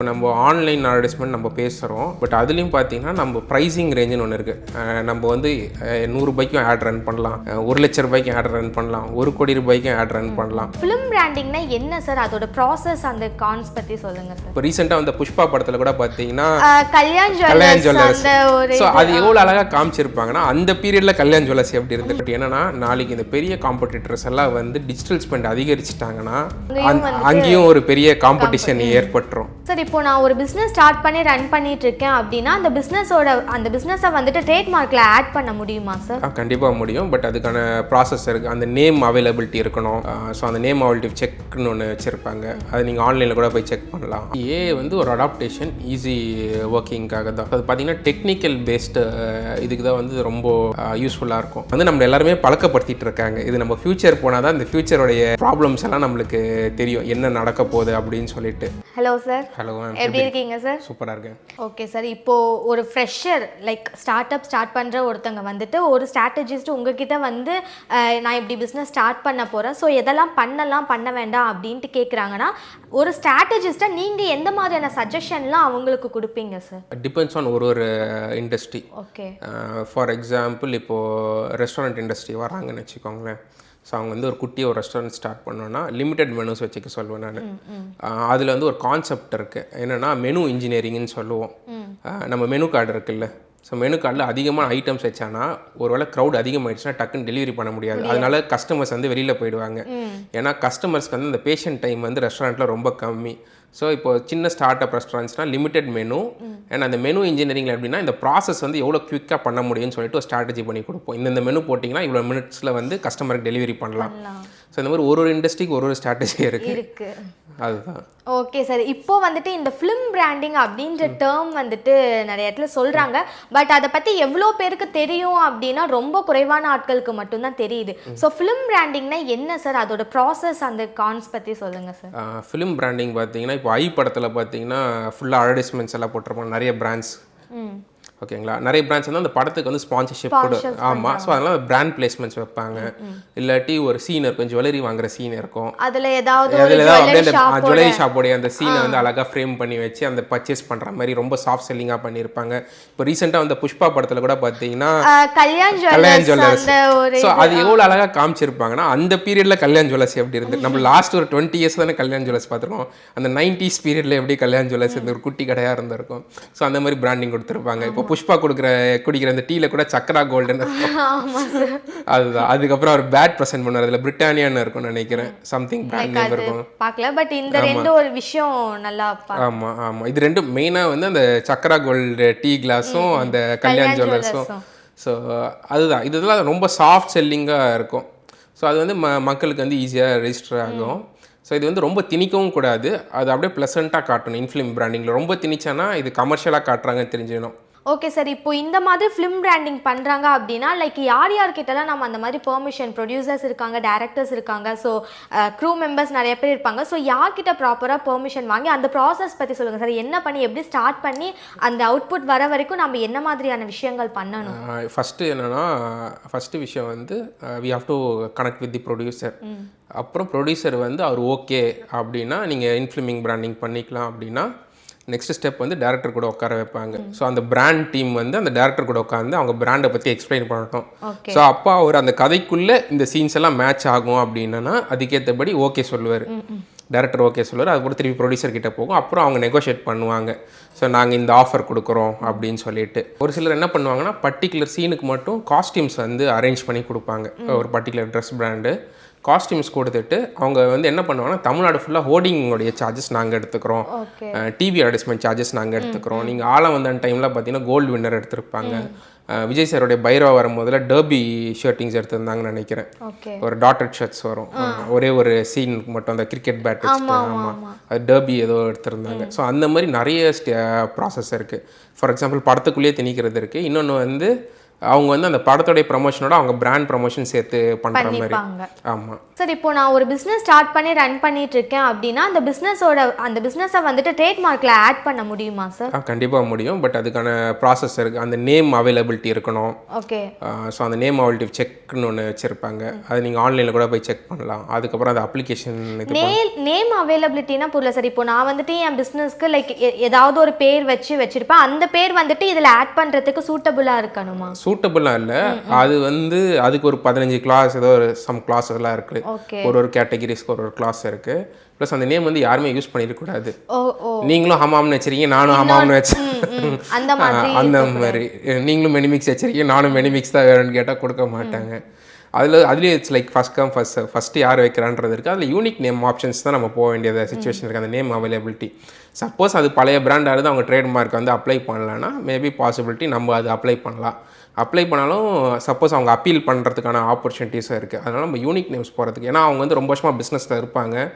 நம்ம online advertisement நம்ம பேசுகிறோம். பட் அதுலேயும் பார்த்தீங்கன்னா நம்ம ப்ரைஸிங் ரேஞ்சுன்னு ஒன்று இருக்குது. நம்ம வந்து 100 ரூபாய்க்கும் ஆட் ரன் பண்ணலாம், 1 லட்ச ரூபாய்க்கும் ஆட் ரன் பண்ணலாம், 1 கோடி ரூபாய்க்கும் ஆட் ரன் பண்ணலாம். ஃபிலிம் பிராண்டிங்னா என்ன சார்? அதோட ப்ராசஸ் அந்த கான்ஸ் பற்றி சொல்லுங்கள் சார். இப்போ ரீசெண்டாக அந்த புஷ்பா படத்தில் கூட பார்த்தீங்கன்னா கல்யாண் ஜுவல்லர்ஸ், ஸோ அது எவ்வளோ அழகாக காமிச்சிருப்பாங்கன்னா அந்த பீரியடில் கல்யாண் ஜுவல்லர்ஸ் எப்படி இருந்துட்டு. பட் என்னன்னா நாளைக்கு இந்த பெரிய காம்படிட்டர்ஸ் எல்லாம் வந்து டிஜிட்டல் ஸ்பெண்ட் அதிகரிச்சிட்டாங்கன்னா அங்கேயும் ஒரு பெரிய காம்படிஷன் ஏற்பட்டுரும். சார் இப்போ நான் ஒரு பிஸ்னஸ் ஸ்டார்ட் பண்ணி ரன் பண்ணிட்டு இருக்கேன் அப்படின்னா அந்த பிஸ்னஸை வந்துட்டு ட்ரேட்மார்க்கில் ஆட் பண்ண முடியுமா சார்? கண்டிப்பாக முடியும். பட் அதுக்கான ப்ராசஸ் இருக்குது. அந்த நேம் அவைலபிலிட்டி இருக்கணும். ஸோ அந்த நேம் அவைலபிலிட்டி செக்னு ஒன்று வச்சுருப்பாங்க. அது நீங்கள் ஆன்லைனில் கூட போய் செக் பண்ணலாம். வந்து ஒரு அடாப்டேஷன் ஈஸி ஒர்க்கிங்காக தான். அது பார்த்தீங்கன்னா டெக்னிக்கல் பேஸ்டு இதுக்கு தான் வந்து ரொம்ப யூஸ்ஃபுல்லாக இருக்கும். வந்து நம்ம எல்லாருமே பழக்கப்படுத்திட்டு இருக்காங்க. இது நம்ம ஃபியூச்சர் போனால் தான் இந்த ஃபியூச்சருடைய ப்ராப்ளம்ஸ் எல்லாம் நம்மளுக்கு தெரியும், என்ன நடக்க போகுது அப்படின்னு சொல்லிட்டு. Hello sir. ஹலோ மேம், எப்படி இருக்கீங்க சார்? சூப்பராக இருக்கேன். ஓகே சார், இப்போது ஒரு ஃப்ரெஷர் லைக் ஸ்டார்ட் பண்ணுற ஒருத்தங்க வந்துட்டு ஒரு ஸ்ட்ராட்டஜிஸ்ட் உங்ககிட்ட வந்து நான் இப்படி பிஸ்னஸ் ஸ்டார்ட் பண்ண போகிறேன், ஸோ எதெல்லாம் பண்ணலாம் பண்ண வேண்டாம் அப்படின்ட்டு கேட்குறாங்கன்னா ஒரு ஸ்ட்ராட்டஜிஸ்ட்டாக நீங்கள் எந்த மாதிரியான சஜஷன்லாம் அவங்களுக்கு கொடுப்பீங்க சார்? டிபெண்ட்ஸ் ஆன் ஒரு இண்டஸ்ட்ரி. ஓகே, ஃபார் எக்ஸாம்பிள் இப்போது ரெஸ்டாரண்ட் இண்டஸ்ட்ரி வராங்கன்னு வச்சுக்கோங்களேன். ஸோ அவங்க வந்து ஒரு குட்டியாக ஒரு ரெஸ்டாரண்ட் ஸ்டார்ட் பண்ணோன்னா லிமிடெட் மெனுஸ் வச்சுக்க சொல்லுவேன் நான். அதில் வந்து ஒரு கான்செப்ட் இருக்குது. என்னென்னா மெனு இன்ஜினியரிங்னு சொல்லுவோம். நம்ம மெனு கார்டு இருக்குல்ல, ஸோ மெனு கார்டில் அதிகமான ஐட்டம்ஸ் வச்சானா ஒருவேளை க்ரௌட் அதிகமாகிடுச்சுன்னா டக்குன்னு டெலிவரி பண்ண முடியாது. அதனால கஸ்டமர்ஸ் வந்து வெளியில் போயிடுவாங்க. ஏன்னா கஸ்டமர்ஸ்க்கு வந்து இந்த பேஷண்ட் டைம் வந்து ரெஸ்டாரண்ட்டில் ரொம்ப கம்மி. ஸோ இப்போ சின்ன ஸ்டார்ட் அப் ரெஸ்டாரண்ட்ஸ்னால் லிமிடெட் மெனு அண்ட் அந்த மெனு இன்ஜினியரிங்கில் எப்படின்னா இந்த ப்ராசஸ் வந்து எவ்வளோ குவிக்காக பண்ண முடியும்னு சொல்லிட்டு ஒரு ஸ்ட்ராட்டஜி பண்ணி கொடுப்போம். இந்த மெனு போட்டிங்கன்னா இவ்வளோ மினிட்ஸில் வந்து கஸ்டமருக்கு டெலிவரி பண்ணலாம். ஸோ இந்த மாதிரி ஒரு இண்டஸ்ட்ரிக்கு ஒரு ஸ்ட்ராட்டஜி இருக்குது. அதுதான். ஓகே சார், இப்போ வந்துட்டு இந்த ஃபிலிம் பிராண்டிங் அப்படின்ற டேர்ம் வந்துட்டு நிறைய இடத்துல சொல்கிறாங்க. பட் அதை பற்றி எவ்வளோ பேருக்கு தெரியும் அப்படின்னா ரொம்ப குறைவான ஆட்களுக்கு மட்டும்தான் தெரியுது. ஸோ ஃபிலிம் பிராண்டிங்னா என்ன சார்? அதோட ப்ராசஸ் அந்த கான்ஸ் பற்றி சொல்லுங்கள் சார். ஃபிலிம் பிராண்டிங் பார்த்தீங்கன்னா இப்போ படத்தில் பார்த்தீங்கன்னா ஃபுல்லாக அட்வர்டைஸ்மெண்ட்ஸ் எல்லாம் போட்டிருப்பாங்க நிறைய பிராண்ட்ஸ். ஓகேங்களா, நிறைய பிராண்ட்ஸ் வந்து அந்த படத்துக்கு வந்து ஸ்பான்சர்ஷிப் கூட. ஆமாம். ஸோ அதனால பிராண்ட் பிளேஸ்மெண்ட்ஸ் வைப்பாங்க. இல்லாட்டி ஒரு சீன் இருக்கும், ஜுவல்லரி வாங்குற சீன் இருக்கும். அதில் ஏதாவது அப்படியே அந்த ஜுவல்லரி ஷாப்போடைய அந்த சீனை வந்து அழகாக ஃப்ரேம் பண்ணி வச்சு அந்த பர்ச்சேஸ் பண்ணுற மாதிரி ரொம்ப சாஃப்ட் செல்லிங்காக பண்ணியிருப்பாங்க. இப்போ ரீசெண்டாக வந்து புஷ்பா படத்தில் கூட பார்த்தீங்கன்னா கல்யாண் ஜுவல்லர்ஸ். ஸோ அது எவ்வளோ அழகாக காமிச்சிருப்பாங்கன்னா அந்த பீரியடில் கல்யாண் ஜுவல்லர்ஸ் எப்படி இருந்து. நம்ம லாஸ்ட் ஒரு 20 இயர்ஸ் தானே கல்யாண் ஜுவல்லர்ஸ் பார்த்துருக்கோம். அந்த 90s பீரியடில் எப்படி கல்யாண் ஜுவல்லர்ஸ் இருந்து ஒரு குட்டி கடையாக இருந்திருக்கும். ஸோ அந்த மாதிரி பிராண்டிங் கொடுத்துருப்பாங்க. இப்போ புஷ்பா குடிக்கிற அந்த டீல கூட சக்கரா கோல்டுன்னு அதுதான். அதுக்கப்புறம் ஒரு பேட் ப்ரெசென்ட் பண்ணார், அதில் பிரிட்டானியான்னு இருக்கும்னு நினைக்கிறேன், சம்திங் பிராண்ட் நேம் இருக்கும். பார்க்கல, பட் இந்த ரெண்டு ஒரு விஷயம் நல்லா. ஆமாம் ஆமாம், இது ரெண்டும் மெயினாக வந்து அந்த சக்கரா கோல்டு டீ கிளாஸும் அந்த கல்யாண் ஜுவல்லர்ஸும். ஸோ அதுதான், இதெல்லாம் ரொம்ப சாஃப்ட் செல்லிங்காக இருக்கும். ஸோ அது வந்து மக்களுக்கு வந்து ஈஸியாக ரெஜிஸ்டர் ஆகும். ஸோ இது வந்து ரொம்ப திணிக்கவும் கூடாது, அது அப்படியே ப்ளசண்ட்டாக காட்டணும். இன்ஃபிலிம் பிராண்டிங்கில் ரொம்ப திணிச்சானா இது கமர்ஷியலாக காட்டுறாங்கன்னு தெரிஞ்சிடணும். ஓகே சார், இப்போ இந்த மாதிரி ஃபிலிம் பிராண்டிங் பண்ணுறாங்க அப்படின்னா லைக் யார்கிட்டலாம் நம்ம அந்த மாதிரி பெர்மிஷன், ப்ரொடியூசர்ஸ் இருக்காங்க, டேரக்டர்ஸ் இருக்காங்க, ஸோ க்ரூ மெம்பர்ஸ் நிறைய பேர் இருப்பாங்க. ஸோ யார்கிட்ட ப்ராப்பராக பெர்மிஷன் வாங்கி அந்த ப்ராசஸ் பற்றி சொல்லுங்கள் சார். என்ன பண்ணி எப்படி ஸ்டார்ட் பண்ணி அந்த அவுட்புட் வர வரைக்கும் நம்ம என்ன மாதிரியான விஷயங்கள் பண்ணணும்? ஃபஸ்ட்டு என்னென்னா, ஃபஸ்ட்டு விஷயம் வந்து we have to connect with the producer. அப்புறம் ப்ரொடியூசர் வந்து அவர் ஓகே அப்படின்னா நீங்கள் இன்ஃபிலிமிங் பிராண்டிங் பண்ணிக்கலாம் அப்படின்னா நெக்ஸ்ட் ஸ்டெப் வந்து டேரக்டர் கூட உட்கார வைப்பாங்க. ஸோ அந்த பிராண்ட் டீம் வந்து அந்த டேரக்டர் கூட உட்காந்து அவங்க பிராண்டை பற்றி எக்ஸ்பிளைன் பண்ணட்டும். ஸோ அப்போ அவர் அந்த கதைக்குள்ளே இந்த சீன்ஸ் எல்லாம் மேட்ச் ஆகும் அப்படின்னா அதுக்கேற்றபடி ஓகே சொல்லுவார், டேரக்டர் ஓகே சொல்லுவார். அதுக்கப்புறம் திருப்பி ப்ரொடியூசர் கிட்டே போகும். அப்புறம் அவங்க நெகோஷியேட் பண்ணுவாங்க. ஸோ நாங்கள் இந்த ஆஃபர் கொடுக்குறோம் அப்படின்னு சொல்லிட்டு. ஒரு சிலர் என்ன பண்ணுவாங்கன்னா பர்டிகுலர் சீனுக்கு மட்டும் காஸ்டியூம்ஸ் வந்து அரேஞ்ச் பண்ணி கொடுப்பாங்க. ஒரு பர்டிகுலர் ட்ரெஸ் பிராண்டு காஸ்டியூம்ஸ் கொடுத்துட்டு அவங்க வந்து என்ன பண்ணுவாங்கன்னா தமிழ்நாடு ஃபுல்லாக ஹோர்டிங்கோடைய சார்ஜஸ் நாங்கள் எடுத்துக்கிறோம், டிவி அட்வர்டைஸ்மெண்ட் சார்ஜஸ் நாங்கள் எடுத்துக்கிறோம். நீங்கள் ஆலம் வந்த டைமில் பார்த்தீங்கன்னா கோல்டு வின்னர் எடுத்திருப்பாங்க. விஜய் சாரோடைய பைரவா வரும்போதில் டர்பி ஷர்ட்டிங்ஸ் எடுத்திருந்தாங்கன்னு நினைக்கிறேன். ஒரு டாட்டட் ஷர்ட்ஸ் வரும், ஒரே ஒரு சீனுக்கு மட்டும் அந்த கிரிக்கெட் பேட் வச்சுட்டு. ஆமாம், அது டர்பி ஏதோ எடுத்திருந்தாங்க. ஸோ அந்த மாதிரி நிறைய ப்ராசஸ் இருக்குது. ஃபார் எக்ஸாம்பிள் படத்துக்குள்ளேயே திணிக்கிறது இருக்குது. இன்னொன்று வந்து அவங்க வந்து அந்த படத்தோடைய ப்ரமோஷனோட அவங்க பிராண்ட் ப்ரமோஷன் சேர்த்து பண்ணுற மாதிரி. ஆமாம். சார் இப்போ நான் ஒரு பிஸ்னஸ் ஸ்டார்ட் பண்ணி ரன் பண்ணிட்டு இருக்கேன் அப்படின்னா அந்த பிஸ்னஸை வந்துட்டு ட்ரேட்மார்க்கில் ஆட் பண்ண முடியுமா சார்? கண்டிப்பாக முடியும். பட் அதுக்கான ப்ராசஸ் இருக்குது. அந்த நேம் அவைலபிலிட்டி இருக்கணும். ஓகே. ஸோ அந்த நேம் அவைலபிலிட்டி செக்னு ஒன்று வச்சுருப்பாங்க. அது நீங்கள் ஆன்லைனில் கூட போய் செக் பண்ணலாம். அதுக்கப்புறம் அந்த அப்ளிகேஷன் நேம் அவைலபிலிட்டினா புரியல சார். இப்போ நான் வந்துட்டு என் பிஸ்னஸ்க்கு லைக் ஏதாவது ஒரு பேர் வச்சிருப்பேன். அந்த பேர் வந்துட்டு இதில் ஆட் பண்ணுறதுக்கு சூட்டபுளாக இருக்கணுமா? சூட்டபுளாக இல்லை. அது வந்து அதுக்கு ஒரு 15 கிளாஸ் ஏதோ ஒரு சம் கிளாஸ் எல்லாம் இருக்குது. ஒரு கேட்டகிரிஸ்க்கு ஒரு கிளாஸ் இருக்குது. ப்ளஸ் அந்த நேம் வந்து யாருமே யூஸ் பண்ணிடக்கூடாது. நீங்களும் ஹமாம்னு வச்சிருக்கீங்க, நானும் ஹமாம்னு வச்சிருக்கேன், அந்த மாதிரி நீங்களும் மெனிமிக்ஸ் வச்சிருக்கீங்க, நானும் மெனிமிக்ஸ் தான் வேணும்னு கேட்டால் கொடுக்க மாட்டாங்க. அதுலேயே it's like first come first யார் வைக்கிறான்றது இருக்குது. அதில் யூனிக் நேம் ஆப்ஷன்ஸ் தான் நம்ம போக வேண்டியது சுச்சுவேஷன் இருக்குது. அந்த நேம் அவைலபிலிட்டி சப்போஸ் அது பழைய பிராண்டாக இருந்து அவங்க ட்ரேட்மார்க் வந்து அப்ளை பண்ணலான்னா மேபி பாசிபிலிட்டி நம்ம அது அப்ளை பண்ணலாம். அப்ளை பண்ணாலும் சப்போஸ் அவங்க அப்பீல் பண்ணுறதுக்கான ஆப்பர்ச்சுனிட்டிஸும் இருக்குது. அதனால் நம்ம யூனிக் நேம்ஸ் போகிறதுக்கு, ஏன்னா அவங்க வந்து ரொம்ப வருஷமாக பிஸ்னஸில் இருப்பாங்க,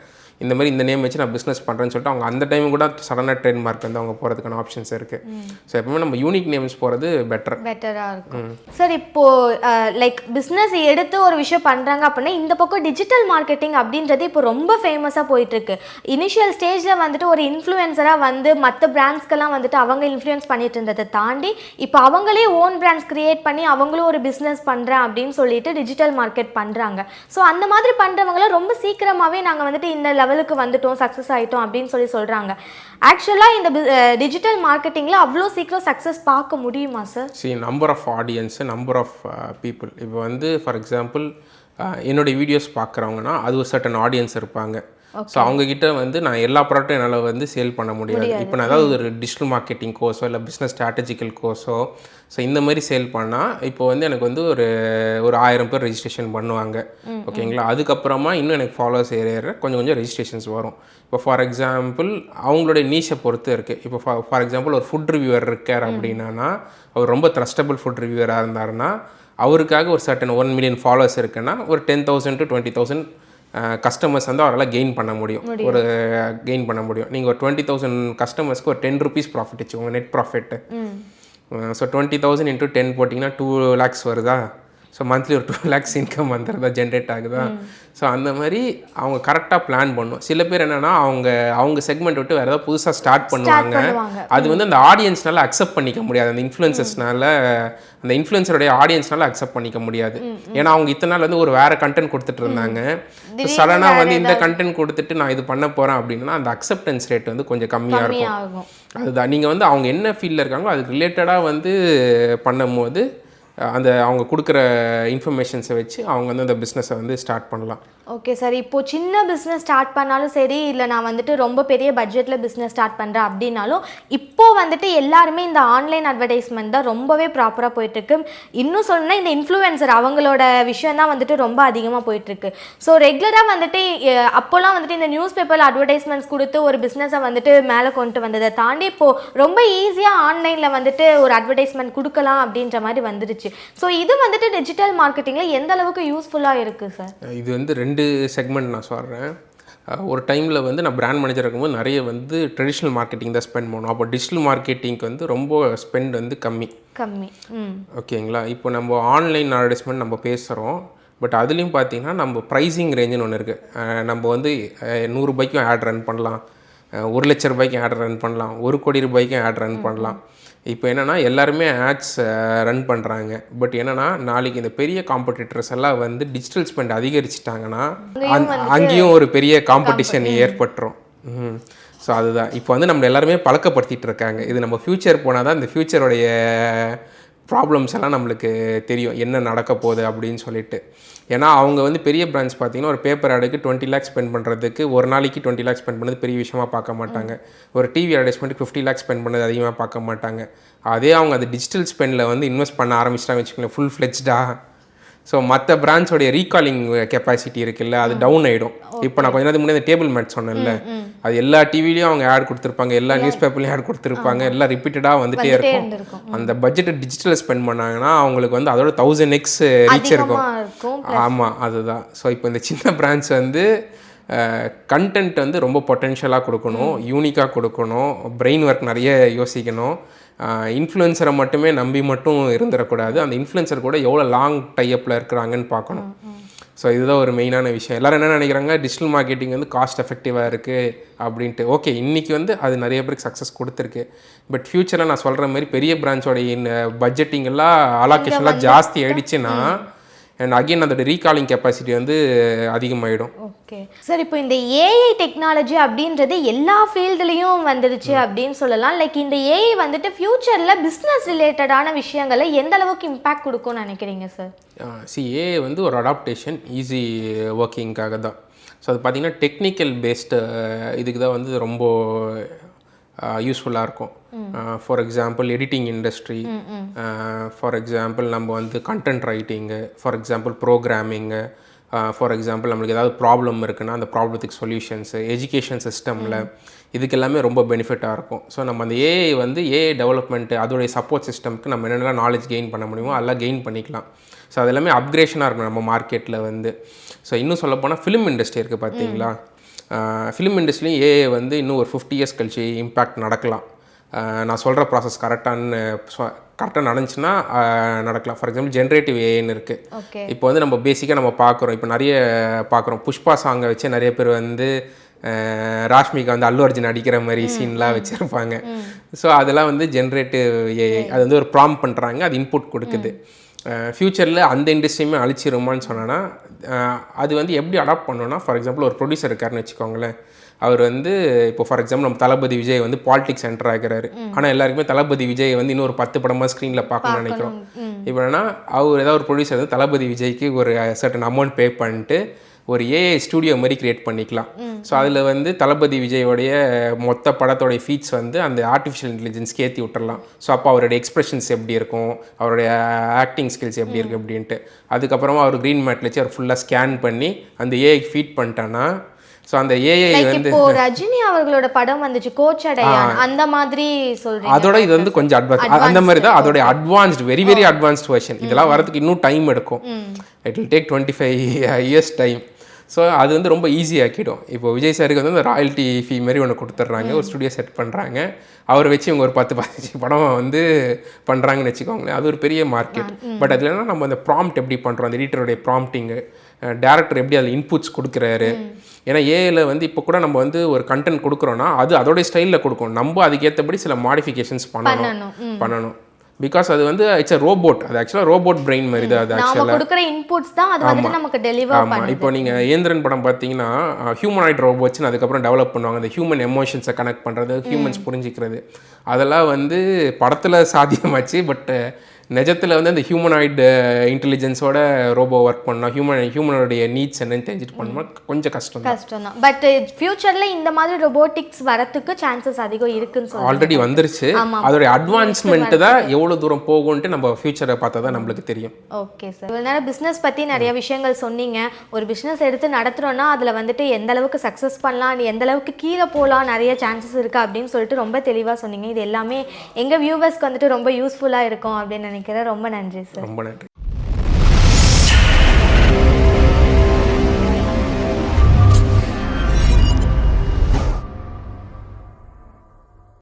இந்த மாதிரி இந்த நேம் வச்சு நான் பிஸ்னஸ் பண்ணுறேன்னு சொல்லிட்டு அவங்க அந்த டைம் கூட சடனாக ட்ரேட்மார்க் வந்து அவங்க போகிறதுக்கான ஆப்ஷன்ஸ் இருக்குது. ஸோ எப்பவுமே நம்ம யூனிக் நேம்ஸ் போகிறது பெட்டராக இருக்கும். சார் இப்போது லைக் பிஸ்னஸ் எடுத்து ஒரு விஷயம் பண்ணுறாங்க அப்படின்னா இந்த பக்கம் டிஜிட்டல் மார்க்கெட்டிங் அப்படின்றது இப்போ ரொம்ப ஃபேமஸாக போயிட்டுருக்கு. இனிஷியல் ஸ்டேஜில் வந்துட்டு ஒரு இன்ஃப்ளூயன்சராக வந்து மற்ற பிராண்ட்ஸ்க்கெல்லாம் வந்துட்டு அவங்க இன்ஃப்ளூயன்ஸ் பண்ணிட்டு இருந்ததை தாண்டி இப்போ அவங்களே ஓன் பிராண்ட்ஸ் கிரியேட் பண்ணி அவங்களும் ஒரு பிஸ்னஸ் பண்ணுறேன் அப்படின்னு சொல்லிட்டு டிஜிட்டல் மார்க்கெட் பண்ணுறாங்க. ஸோ அந்த மாதிரி பண்ணுறவங்களாம் ரொம்ப சீக்கிரமாகவே நாங்கள் வந்துட்டு இந்த லெவலுக்கு வந்துட்டோம், சக்ஸஸ் ஆகிட்டோம் அப்படின்னு சொல்கிறாங்க. ஆக்சுவலாக இந்த டிஜிட்டல் மார்க்கெட்டிங்கில் அவ்வளோ சீக்கிரம் சக்ஸஸ் பார்க்க முடியுமா sir? Number of audience, number of people. இப்போ வந்து ஃபார் எக்ஸாம்பிள் என்னுடைய வீடியோஸ் பார்க்குறவங்கன்னா அது ஒரு சர்டன் ஆடியன்ஸ் இருப்பாங்க. ஸோ அவங்கக்கிட்ட வந்து நான் எல்லா ப்ராடக்ட்டும் என்னால் வந்து சேல் பண்ண முடியாது. இப்போ நான் ஏதாவது ஒரு டிஜிட்டல் மார்க்கெட்டிங் கோர்ஸோ இல்லை பிஸ்னஸ் ஸ்ட்ராட்டஜிக்கல் கோர்ஸோ ஸோ இந்த மாதிரி சேல் பண்ணால் இப்போ வந்து எனக்கு வந்து ஒரு 1000 பேர் ரெஜிஸ்ட்ரேஷன் பண்ணுவாங்க. ஓகேங்களா? அதுக்கப்புறமா இன்னும் எனக்கு ஃபாலோவர்ஸ் ஏற கொஞ்சம் ரெஜிஸ்ட்ரேஷன்ஸ் வரும். இப்போ ஃபார் எக்ஸாம்பிள் அவங்களுடைய நீஷை பொறுத்து இருக்குது. இப்போ ஃபார் எக்ஸாம்பிள் ஒரு ஃபுட் ரிவ்யூவர் இருக்கார் அப்படின்னா அவர் ரொம்ப ட்ரஸ்டபிள் ஃபுட் ரிவ்யூவராக இருந்தாருன்னா அவருக்காக ஒரு சர்டன் 1 மில்லியன் ஃபாலோவர்ஸ் இருக்குன்னா ஒரு 10,000 to 20,000 கஸ்டமர்ஸ் வந்து அவரால் கெயின் பண்ண முடியும். நீங்கள் ஒரு 20,000 கஸ்டமர்ஸ்க்கு ஒரு 10 rupees ப்ராஃபிட் வச்சுக்கோங்க, நெட் ப்ராஃபிட்டு. ஸோ 20,000 into 10 போட்டிங்கன்னா 2 lakhs வருதா? ஸோ மந்த்லி ஒரு 2 lakhs இன்கம் வந்துடுதா, ஜென்ரேட் ஆகுதா? ஸோ அந்த மாதிரி அவங்க கரெக்டாக பிளான் பண்ணணும். சில பேர் என்னென்னா அவங்க செக்மெண்ட் விட்டு வேறு ஏதாவது புதுசாக ஸ்டார்ட் பண்ணுவாங்க. அது வந்து அந்த ஆடியன்ஸ்னால அக்செப்ட் பண்ணிக்க முடியாது. அந்த அந்த இன்ஃப்ளூயன்சருடைய ஆடியன்ஸ்னால அக்செப்ட் பண்ணிக்க முடியாது. ஏன்னா அவங்க இத்தனை நாள் வந்து ஒரு வேறு கண்டென்ட் கொடுத்துட்டு இருந்தாங்க. சடனாக வந்து இந்த கண்டென்ட் கொடுத்துட்டு நான் இது பண்ண போகிறேன் அப்படின்னா அந்த அக்செப்டன்ஸ் ரேட் வந்து கொஞ்சம் கம்மியாக இருக்கும். அதுதான் நீங்கள் வந்து அவங்க என்ன ஃபீல்டில் இருக்காங்களோ அதுக்கு ரிலேட்டடாக வந்து பண்ணும்போது அவங்க கொடுக்குற இன்ஃபர்மேஷன்ஸை வச்சு அவங்க வந்து அந்த பிஸ்னஸை வந்து ஸ்டார்ட் பண்ணலாம். Okay sir. இப்போது சின்ன பிஸ்னஸ் ஸ்டார்ட் பண்ணாலும் சரி, இல்லை நான் வந்துட்டு ரொம்ப பெரிய பட்ஜெட்டில் பிஸ்னஸ் ஸ்டார்ட் பண்ணுறேன் அப்படின்னாலும் இப்போது வந்துட்டு எல்லாருமே இந்த ஆன்லைன் அட்வர்டைஸ்மெண்ட் தான் ரொம்பவே ப்ராப்பராக போயிட்டுருக்கு. இன்னும் சொல்லணும்னா இந்த இன்ஃப்ளூயன்சர் அவங்களோட விஷயம் தான் வந்துட்டு ரொம்ப அதிகமாக போயிட்டுருக்கு. ஸோ ரெகுலராக வந்துட்டு அப்போல்லாம் வந்துட்டு இந்த நியூஸ் பேப்பரில் அட்வர்டைஸ்மெண்ட்ஸ் கொடுத்து ஒரு பிஸ்னஸை வந்துட்டு மேலே கொண்டு வந்ததை தாண்டி இப்போது ரொம்ப ஈஸியாக ஆன்லைனில் வந்துட்டு ஒரு அட்வர்டைஸ்மெண்ட் கொடுக்கலாம் அப்படின்ற மாதிரி வந்துருச்சு. ஸோ இது வந்துட்டு டிஜிட்டல் மார்க்கெட்டிங்கில் எந்த அளவுக்கு யூஸ்ஃபுல்லாக இருக்குது சார்? இது வந்து 2 செக்மெண்ட் நான் சொல்கிறேன். ஒரு டைமில் வந்து நான் பிராண்ட் மேனேஜர் இருக்கும்போது நிறைய வந்து ட்ரெடிஷ்னல் மார்க்கெட்டிங் தான் ஸ்பெண்ட் பண்ணுவோம். அப்போ டிஜிட்டல் மார்க்கெட்டிங்க்கு வந்து ரொம்ப ஸ்பெண்ட் வந்து கம்மி. ஓகேங்களா? இப்போ நம்ம ஆன்லைன் அட்வர்டைஸ்மெண்ட் நம்ம பேசுகிறோம். பட் அதுலேயும் பார்த்தீங்கன்னா நம்ம ப்ரைஸிங் ரேஞ்சுன்னு ஒன்று இருக்குது. நம்ம வந்து 100 ரூபாய்க்கும் ஆட் ரன் பண்ணலாம், 1 லட்ச ரூபாய்க்கும் ஆட் ரன் பண்ணலாம், 1 கோடி ரூபாய்க்கும் ஆட் ரன் பண்ணலாம். இப்போ என்னென்னா எல்லாருமே ஆட்ஸ் ரன் பண்ணுறாங்க. பட் என்னென்னா நாளைக்கு இந்த பெரிய காம்படிட்டர்ஸ் எல்லாம் வந்து டிஜிட்டல் ஸ்பெண்ட் அதிகரிச்சிட்டாங்கன்னா அங்கேயும் ஒரு பெரிய காம்படிஷன் ஏற்பட்டுரும். ஸோ அதுதான் இப்போ வந்து நம்ம எல்லாருமே பழக்கப்படுத்திகிட்டு இருக்காங்க. இது நம்ம ஃப்யூச்சர் போனால் தான் இந்த ஃப்யூச்சருடைய ப்ராப்ளம்ஸ் எல்லாம் நம்மளுக்கு தெரியும் என்ன நடக்க போகுது அப்படின்னு சொல்லிட்டு. ஏன்னா அவங்க வந்து பெரிய பிராண்ட்ஸ் பார்த்தீங்கன்னா ஒரு பேப்பர் ஆடுக்கு 20 lakhs ஸ்பெண்ட் பண்ணுறதுக்கு ஒரு நாளைக்கு 20 lakhs ஸ்பெண்ட் பண்ணது பெரிய விஷயமா பார்க்க மாட்டாங்க. ஒரு டிவி அட்வர்டைஸ்மெண்ட்டுக்கு 50 lakhs ஸ்பெண்ட் பண்ணது அதிகமாக பார்க்க மாட்டாங்க. அதே அவங்க அது டிஜிட்டல் ஸ்பெண்டில் வந்து இன்வெஸ்ட் பண்ண ஆரம்பிச்சிட்டாங்க வச்சுக்கோங்களேன், ஃபுல் ஃப்ளெஜ்டாக. ஸோ மற்ற பிராண்ட்ஸோடைய ரீகாலிங் கெப்பாசிட்டி இருக்குல்ல, அது டவுன் ஆகிடும். இப்போ நான் கொஞ்ச நேரத்துக்கு முன்னாடி டேபிள் மேட் சொன்னேன்ல, அது எல்லா டிவிலையும் அவங்க ஆட் கொடுத்துருப்பாங்க, எல்லா நியூஸ் பேப்பர்லையும் ஆட் கொடுத்துருப்பாங்க, எல்லாம் ரிப்பீட்டடாக வந்துட்டே இருக்கும். அந்த பட்ஜெட்டை டிஜிட்டல் ஸ்பெண்ட் பண்ணாங்கன்னா அவங்களுக்கு வந்து அதோட 1000x ரீச் இருக்கும். ஆமாம், அதுதான். ஸோ இப்போ இந்த சின்ன பிராண்ட்ஸ் வந்து கண்டென்ட் வந்து ரொம்ப பொட்டென்ஷியலாக கொடுக்கணும், யூனிக்காக கொடுக்கணும், பிரெயின் ஒர்க் நிறைய யோசிக்கணும். இன்ஃப்ளூயன்சரை மட்டுமே நம்பி மட்டும் இருந்துடக்கூடாது. அந்த இன்ஃப்ளூயன்சர் கூட எவ்வளோ லாங் டைப்பில் இருக்கிறாங்கன்னு பார்க்கணும். ஸோ இதுதான் ஒரு மெயினான விஷயம். எல்லோரும் என்ன நினைக்கிறாங்க, டிஜிட்டல் மார்க்கெட்டிங் வந்து காஸ்ட் எஃபெக்டிவாக இருக்குது அப்படின்ட்டு. ஓகே, இன்றைக்கி வந்து அது நிறைய பேருக்கு சக்ஸஸ் கொடுத்துருக்கு. பட் ஃப்யூச்சரில் நான் சொல்கிற மாதிரி பெரிய பிரான்ச்சோடைய பட்ஜெட்டிங் எல்லாம் அலோகேஷன்லாம் ஜாஸ்தி ஆகிடுச்சுன்னா அண்ட் அகெயின் அதோட ரீகாலிங் கெப்பாசிட்டி வந்து அதிகமாகிடும். ஓகே சார், இப்போ இந்த ஏஐ டெக்னாலஜி அப்படின்றது எல்லா ஃபீல்டுலேயும் வந்துடுச்சு அப்படின்னு சொல்லலாம். லைக் இந்த ஏஐ வந்துட்டு ஃப்யூச்சரில் பிஸ்னஸ் ரிலேட்டடான விஷயங்களை எந்த அளவுக்கு இம்பேக்ட் கொடுக்கும்னு நினைக்கிறீங்க சார்? ஏஐ வந்து ஒரு அடாப்டேஷன் ஈஸி ஒர்க்கிங்காக தான். ஸோ அது பார்த்திங்கன்னா டெக்னிக்கல் பேஸ்டு இதுக்கு தான் வந்து ரொம்ப யூஸ்ஃபுல்லாக இருக்கும். For example editing industry, for example நம்ம வந்து content writing, for example programming, for example நம்மளுக்கு ஏதாவது ப்ராப்ளம் இருக்குன்னா அந்த ப்ராப்ளத்துக்கு சொல்யூஷன்ஸு, எஜுகேஷன் சிஸ்டமில் இதுக்கு எல்லாமே ரொம்ப பெனிஃபிட்டாக இருக்கும். ஸோ நம்ம அந்த ஏஐ வந்து ஏஐ டெவலப்மெண்ட்டு அதோடைய சப்போர்ட் சிஸ்டம்க்கு நம்ம என்னென்ன நாலேஜ் கெயின் பண்ண முடியுமோ அதெல்லாம் கெயின் பண்ணிக்கலாம். ஸோ அது எல்லாமே அப்கிரேஷனாக இருக்கும் நம்ம மார்க்கெட்டில் வந்து. ஸோ இன்னும் சொல்லப்போனால் ஃபிலிம் இண்டஸ்ட்ரி இருக்குது பார்த்தீங்களா, ஃபிலிம் இண்டஸ்ட்ரிலையும் ஏஐ வந்து இன்னும் ஒரு 50 years கழிச்சு இம்பேக்ட் நடக்கலாம். நான் சொல்கிற ப்ராசஸ் கரெக்டாக நடந்துச்சுன்னா நடக்கலாம். ஃபார் எக்ஸாம்பிள் ஜென்ரேட்டிவ் ஏஐன்னு இருக்குது. இப்போ வந்து நம்ம பேசிக்காக நம்ம பார்க்குறோம், இப்போ நிறைய பார்க்குறோம், புஷ்பா சாங்கை வச்சு நிறைய பேர் வந்து ராஷ்மிகா வந்து அல்லு அர்ஜுன் அடிக்கிற மாதிரி சீன்லாம் வச்சுருப்பாங்க. ஸோ அதெல்லாம் வந்து ஜென்ரேட்டிவ் ஏஐ, அது வந்து ஒரு ப்ராம்ப்ட் பண்ணுறாங்க, அது இன்புட் கொடுக்குது. ஃப்யூச்சரில் அந்த இண்டஸ்ட்ரியுமே அழிச்சிருமான்னு சொன்னோன்னா அது வந்து எப்படி அடாப்ட் பண்ணோன்னா, ஃபார் எக்ஸாம்பிள் ஒரு ப்ரொடியூசர் இருக்காருன்னு வச்சுக்கோங்களேன். அவர் வந்து இப்போ ஃபார் எக்ஸாம்பிள் நம்ம தளபதி விஜய் வந்து பாலிடிக்ஸ் என்டர் ஆகிறாரு. ஆனால் எல்லாருக்குமே தளபதி விஜய் வந்து இன்னொரு 10 படமாக ஸ்க்ரீனில் பார்க்கணும்னு நினைக்கிறோம். இப்போ என்னன்னா அவர் ஏதாவது ஒரு ப்ரொடியூசர் வந்து தளபதி விஜய்க்கு ஒரு சர்டன் அமௌண்ட் பே பண்ணிட்டு ஒரு ஏஐ ஸ்டூடியோ மாதிரி க்ரியேட் பண்ணிக்கலாம். ஸோ அதில் வந்து தளபதி விஜயோடைய மொத்த படத்தோடைய ஃபீட்ஸ் வந்து அந்த ஆர்டிஃபிஷியல் இன்டெலிஜென்ஸ்க்கு ஏற்றி விட்டுறலாம். ஸோ அப்போ அவருடைய எக்ஸ்பிரஷன்ஸ் எப்படி இருக்கும், அவருடைய ஆக்டிங் ஸ்கில்ஸ் எப்படி இருக்குது அப்படின்ட்டு. அதுக்கப்புறமா அவர் க்ரீன் மேட்டில் வச்சு அவர் ஃபுல்லாக ஸ்கேன் பண்ணி அந்த ஏஐ ஃபீட் பண்ணிட்டான்னா, ஸோ அந்த ஏஐ வந்து இப்போ ரஜினி அவர்களோட படம் வந்துச்சு கோச்சடையான், அந்த மாதிரி சொல்றீங்க. அதோட இது வந்து கொஞ்சம் அட்வான்ஸ் அந்த மாதிரி தான். அதோட அட்வான்ஸ்டு வெரி அட்வான்ஸ்டு வெர்ஷன். இதெல்லாம் வரதுக்கு இன்னும் டைம் எடுக்கும். It will take 25 years time. So அது வந்து ரொம்ப ஈஸி ஆக்கிடும். இப்போ விஜய் சாருக்கு வந்து அந்த ராயல்ட்டி ஃபீ மாதிரி ஒன்று கொடுத்துட்றாங்க, ஒரு ஸ்டுடியோ செட் பண்ணுறாங்க, அவரை வச்சு இவங்க ஒரு 10-15 படம் வந்து பண்ணுறாங்கன்னு வச்சுக்கோங்களேன். அது ஒரு பெரிய மார்க்கெட். பட் அதில் என்ன நம்ம அந்த ப்ராம்ப்ட் எப்படி பண்ணுறோம், அந்த எடிட்டருடைய ப்ராம்ப்டிங்கு, டேரக்டர் எப்படி அதில் இன்புட்ஸ் கொடுக்குறாரு. ஏன்னா ஏஐல வந்து இப்போ கூட நம்ம வந்து ஒரு கண்டென்ட் கொடுக்குறோன்னா அது அதோடைய ஸ்டைலில் கொடுக்கும், நம்ம அதுக்கேற்றபடி சில மாடிஃபிகேஷன்ஸ் பண்ணணும். பிகாஸ் அது வந்து இட்ஸ் அ ரோபோட். அது ஆக்சுவலாக ரோபோட் பிரெயின் மாதிரி தான். அது ஆக்சுவலாக கொடுக்குற இன்புட்ஸ் தான் அது வந்து நமக்கு டெலிவர் பண்ணுது. இப்போ நீங்கள் ஏந்திரன் படம் பார்த்தீங்கன்னா ஹியூமனாய்ட் ரோபோட்ஸ்னு அதுக்கப்புறம் டெவலப் பண்ணுவாங்க. அந்த ஹியூமன் எமோஷன்ஸை கனெக்ட் பண்ணுறது, ஹியூமன்ஸ் புரிஞ்சிக்கிறது, அதெல்லாம் வந்து படத்தில் சாத்தியமாச்சு. பட் நிஜத்தில் வந்து அந்த ஹியூமனாய்டு இன்டெலிஜென்ஸோட ரோபோ ஒர்க் பண்ணோம், ஹியூமனோடைய நீட்ஸ் என்னன்னு தெரிஞ்சுட்டு பண்ணோம், கொஞ்சம் கஷ்டம் தான். பட் ஃபியூச்சரில் இந்த மாதிரி ரொபோட்டிக்ஸ் வரத்துக்கு சான்சஸ் அதிகம் இருக்குன்னு சொல்லி ஆல்ரெடி வந்துருச்சு. அதோடைய அட்வான்ஸ்மெண்ட் தான் எவ்வளோ தூரம் போகும்ன்ட்டு நம்ம ஃபியூச்சரை பார்த்தா தான் நம்மளுக்கு தெரியும். ஓகே சார், இவ்வளோ நேரம் பிஸ்னஸ் பற்றி நிறைய விஷயங்கள் சொன்னீங்க. ஒரு பிஸ்னஸ் எடுத்து நடத்துகிறோன்னா அதில் வந்துட்டு எந்த அளவுக்கு சக்ஸஸ் பண்ணலாம், எந்த அளவுக்கு கீழே போகலாம், நிறைய சான்சஸ் இருக்குது அப்படின்னு சொல்லிட்டு ரொம்ப தெளிவாக சொன்னீங்க. இது எல்லாமே எங்கள் வியூவர்ஸ்க்கு வந்துட்டு ரொம்ப யூஸ்ஃபுல்லாக இருக்கும் அப்படின்னு நினைக்கிறேன். ரொம்ப நன்றி சார். ரொம்ப நன்றி.